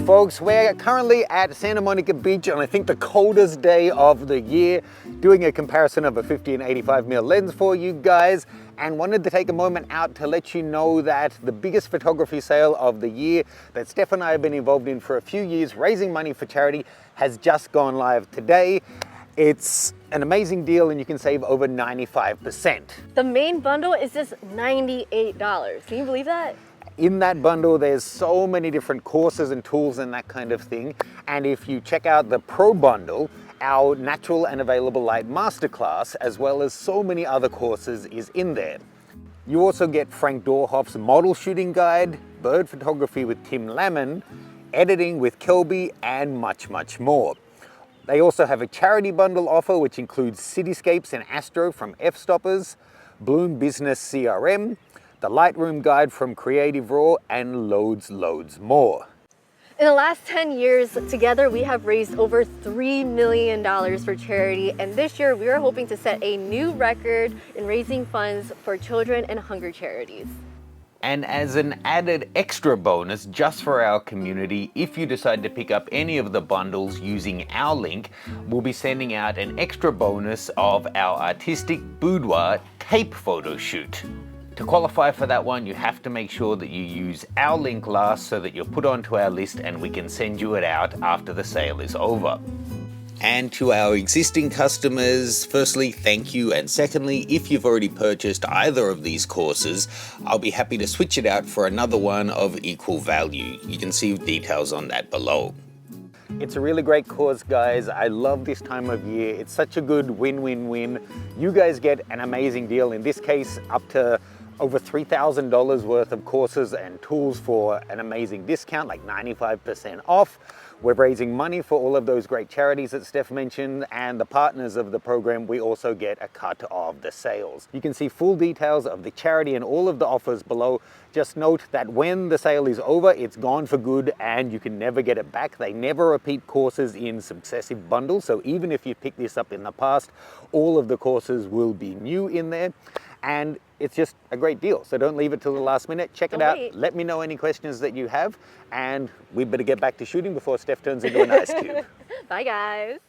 folks, we're currently at Santa Monica Beach on I think the coldest day of the year, doing a comparison of a 50 and 85mm lens for you guys, and wanted to take a moment out to let you know that the biggest photography sale of the year that Steph and I have been involved in for a few years, raising money for charity, has just gone live today. It's an amazing deal and you can save over 95%. The main bundle is just $98. Can you believe that? In that bundle, there's so many different courses and tools and that kind of thing. And if you check out the Pro Bundle, our Natural and Available Light Masterclass, as well as so many other courses, is in there. You also get Frank Dorhoff's Model Shooting Guide, Bird Photography with Tim Lamon, Editing with Kelby, and much, much more. They also have a charity bundle offer, which includes Cityscapes and Astro from F-Stoppers, Bloom Business CRM, the Lightroom Guide from Creative Raw, and loads more. In the last 10 years together, we have raised over $3 million for charity, and this year we are hoping to set a new record in raising funds for children and hunger charities. And as an added extra bonus just for our community, if you decide to pick up any of the bundles using our link, we'll be sending out an extra bonus of our artistic boudoir tape photo shoot. To qualify for that one, you have to make sure that you use our link last so that you're put onto our list and we can send you it out after the sale is over. And to our existing customers, firstly, thank you. And secondly, if you've already purchased either of these courses, I'll be happy to switch it out for another one of equal value. You can see details on that below. It's a really great course, guys. I love this time of year. It's such a good win-win-win. You guys get an amazing deal. In this case, up to over $3,000 worth of courses and tools for an amazing discount, like 95% off. We're raising money for all of those great charities that Steph mentioned, and the partners of the program, we also get a cut of the sales. You can see full details of the charity and all of the offers below. Just note that when the sale is over, it's gone for good and you can never get it back. They never repeat courses in successive bundles, so even if you picked this up in the past, all of the courses will be new in there. And it's just a great deal. So don't leave it till the last minute. Check it out. Let me know any questions that you have. And we better get back to shooting before Steph turns into an ice cube. Bye, guys.